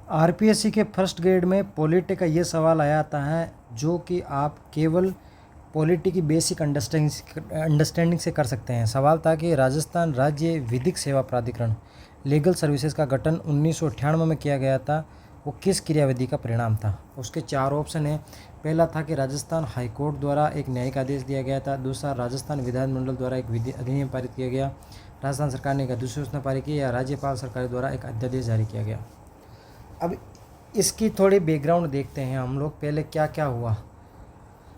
RPSC के first grade में polity का ये सवाल आया आता है जो कि आप केवल पॉलिटी की बेसिक अंडरस्टैंडिंग से कर सकते हैं। सवाल था कि राजस्थान राज्य विधिक सेवा प्राधिकरण लीगल सर्विसेज का गठन 1998 में किया गया था, वो किस क्रियाविधि का परिणाम था। उसके 4 ऑप्शन हैं। पहला था कि राजस्थान हाईकोर्ट द्वारा एक न्यायिक आदेश दिया गया था। दूसरा, राजस्थान विधानमंडल द्वारा एक अधिनियम पारित किया गया। राजस्थान सरकार ने एक अधिसूचना पारित की, या राज्यपाल सरकार द्वारा एक अध्यादेश जारी किया गया। अब इसकी थोड़ी बैकग्राउंड देखते हैं हम लोग। पहले क्या क्या हुआ।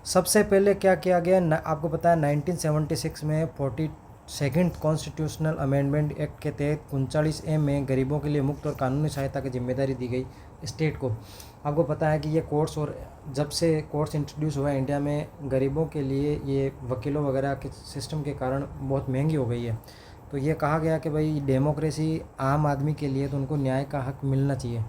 सबसे पहले क्या किया गया, आपको पता है 1976 में 42nd कॉन्स्टिट्यूशनल अमेंडमेंट एक्ट के तहत 39A में गरीबों के लिए मुफ्त और कानूनी सहायता की जिम्मेदारी दी गई स्टेट को। आपको पता है कि ये कोर्ट्स, और जब से कोर्ट्स इंट्रोड्यूस हुआ है इंडिया में, गरीबों के लिए ये वकीलों वगैरह के सिस्टम के कारण बहुत महंगी हो गई है। तो ये कहा गया कि भाई डेमोक्रेसी आम आदमी के लिए, तो उनको न्याय का हक मिलना चाहिए।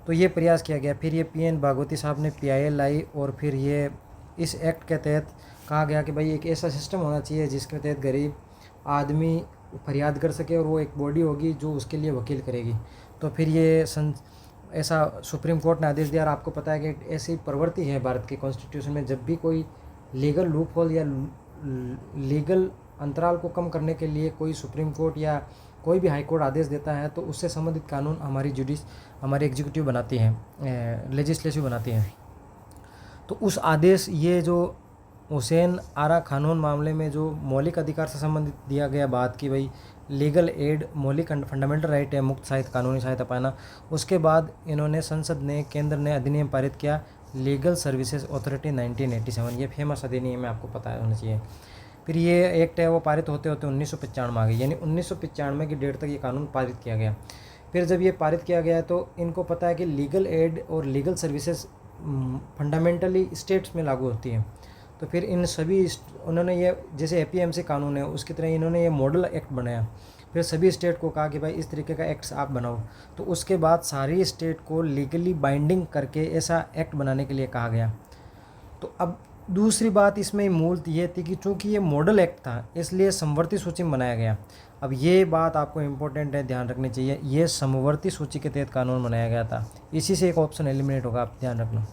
तो ये प्रयास किया गया। फिर ये PN भागवती साहब ने PIL लाई, और फिर ये इस एक्ट के तहत कहा गया कि भाई एक ऐसा सिस्टम होना चाहिए जिसके तहत गरीब आदमी फरियाद कर सके, और वो एक बॉडी होगी जो उसके लिए वकील करेगी। तो फिर ये ऐसा सुप्रीम कोर्ट ने आदेश दिया। और आपको पता है कि ऐसी प्रवृत्ति है भारत के कॉन्स्टिट्यूशन में, जब भी कोई लीगल लूप होल या लीगल अंतराल को कम करने के लिए कोई सुप्रीम कोर्ट या कोई भी हाई कोर्ट आदेश देता है, तो उससे संबंधित कानून हमारी एग्जीक्यूटिव बनाती हैं, लेजिस्लेटिव बनाती हैं। तो उस आदेश, ये जो हुसैन आरा कानून मामले में जो मौलिक अधिकार से संबंधित दिया गया बात की, भाई लीगल एड मौलिक फंडामेंटल राइट है, मुफ्त सहायता, कानूनी सहायता पाना। उसके बाद इन्होंने केंद्र ने अधिनियम पारित किया, लीगल सर्विसेज अथॉरिटी 1987। ये फेमस अधिनियम है, आपको पता होना चाहिए। फिर ये एक्ट है वो पारित होते होते 1995 आ गई, यानी 1995 की डेट तक ये कानून पारित किया गया। फिर जब ये पारित किया गया तो इनको पता है कि लीगल एड और लीगल सर्विसेज फंडामेंटली स्टेट्स में लागू होती हैं। तो फिर इन सभी उन्होंने ये, जैसे APMC कानून है उसकी तरह इन्होंने ये मॉडल एक्ट बनाया। फिर सभी स्टेट को कहा कि भाई इस तरीके का एक्ट्स आप बनाओ। तो उसके बाद सारी स्टेट को लीगली बाइंडिंग करके ऐसा एक्ट बनाने के लिए कहा गया। तो अब दूसरी बात इसमें मूल ये थी कि चूँकि ये मॉडल एक्ट था, इसलिए समवर्ती सूची में बनाया गया। अब ये बात आपको इम्पोर्टेंट है, ध्यान रखनी चाहिए। ये समवर्ती सूची के तहत कानून बनाया गया था, इसी से एक ऑप्शन एलिमिनेट होगा, आप ध्यान रखना।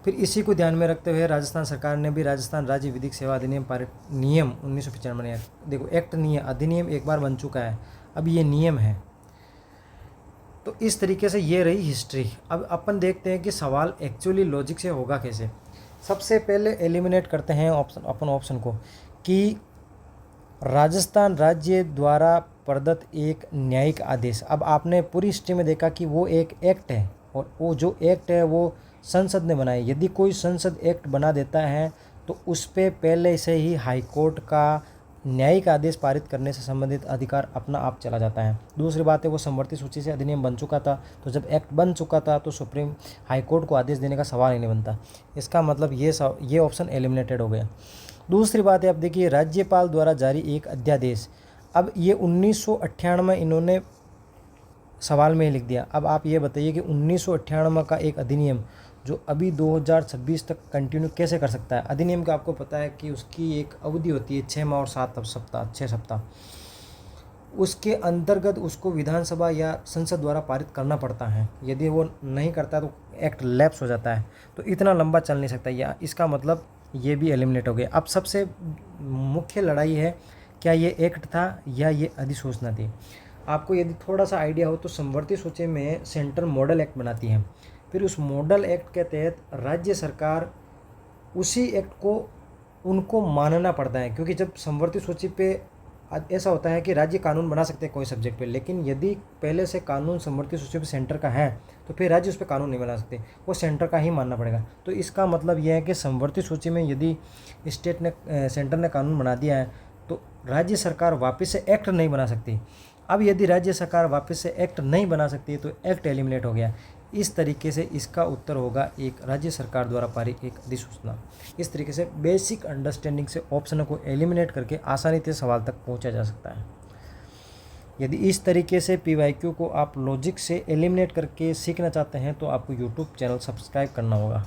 फिर इसी को ध्यान में रखते हुए राजस्थान सरकार ने भी राजस्थान राज्य विधिक सेवा अधिनियम पारित, नियम 1995 बनाया। देखो, एक्ट नहीं है, अधिनियम एक बार बन चुका है, अब ये नियम है। तो इस तरीके से ये रही हिस्ट्री। अब अपन देखते हैं कि सवाल एक्चुअली लॉजिक से होगा कैसे। सबसे पहले एलिमिनेट करते हैं ऑप्शन को कि राजस्थान राज्य द्वारा प्रदत्त एक न्यायिक आदेश। अब आपने पूरी हिस्ट्री में देखा कि वो एक एक्ट है, और वो जो एक्ट है वो संसद ने बनाई। यदि कोई संसद एक्ट बना देता है तो उस पर पहले से ही हाई कोर्ट का न्यायिक आदेश पारित करने से संबंधित अधिकार अपना आप चला जाता है। दूसरी बात है, वो समवर्ती सूची से अधिनियम बन चुका था, तो जब एक्ट बन चुका था तो सुप्रीम हाई कोर्ट को आदेश देने का सवाल ही नहीं बनता। इसका मतलब ये ऑप्शन एलिमिनेटेड हो गया। दूसरी बात है, अब देखिए, राज्यपाल द्वारा जारी एक अध्यादेश। अब ये 1998 में इन्होंने सवाल में ही लिख दिया। अब आप ये बताइए कि 1998 का एक अधिनियम जो अभी 2026 तक कंटिन्यू कैसे कर सकता है। अधिनियम का आपको पता है कि उसकी एक अवधि होती है 6 माह और 6 सप्ताह। उसके अंतर्गत उसको विधानसभा या संसद द्वारा पारित करना पड़ता है। यदि वो नहीं करता तो एक्ट लैप्स हो जाता है। तो इतना लंबा चल नहीं सकता, या इसका मतलब ये भी एलिमिनेट हो गया। अब सबसे मुख्य लड़ाई है, क्या ये एक्ट था या ये अधिसूचना थी। आपको यदि थोड़ा सा आइडिया हो तो समवर्ती सूची में सेंट्रल मॉडल एक्ट बनाती है। फिर उस मॉडल एक्ट के तहत राज्य सरकार उसी एक्ट को उनको मानना पड़ता है, क्योंकि जब समवर्ती सूची पे ऐसा होता है कि राज्य कानून बना सकते हैं कोई सब्जेक्ट पे, लेकिन यदि पहले से कानून समवर्ती सूची पे सेंटर का है तो फिर राज्य उस पर कानून नहीं बना सकते, वो सेंटर का ही मानना पड़ेगा। तो इसका मतलब यह है कि समवर्ती सूची में यदि सेंटर ने कानून बना दिया है तो राज्य सरकार वापस से एक्ट नहीं बना सकती। अब यदि राज्य सरकार वापस से एक्ट नहीं बना सकती तो एक्ट एलिमिनेट हो गया। इस तरीके से इसका उत्तर होगा एक राज्य सरकार द्वारा पारित एक अधिसूचना। इस तरीके से बेसिक अंडरस्टैंडिंग से ऑप्शनों को एलिमिनेट करके आसानी से सवाल तक पहुंचा जा सकता है। यदि इस तरीके से PYQ को आप लॉजिक से एलिमिनेट करके सीखना चाहते हैं तो आपको YouTube चैनल सब्सक्राइब करना होगा।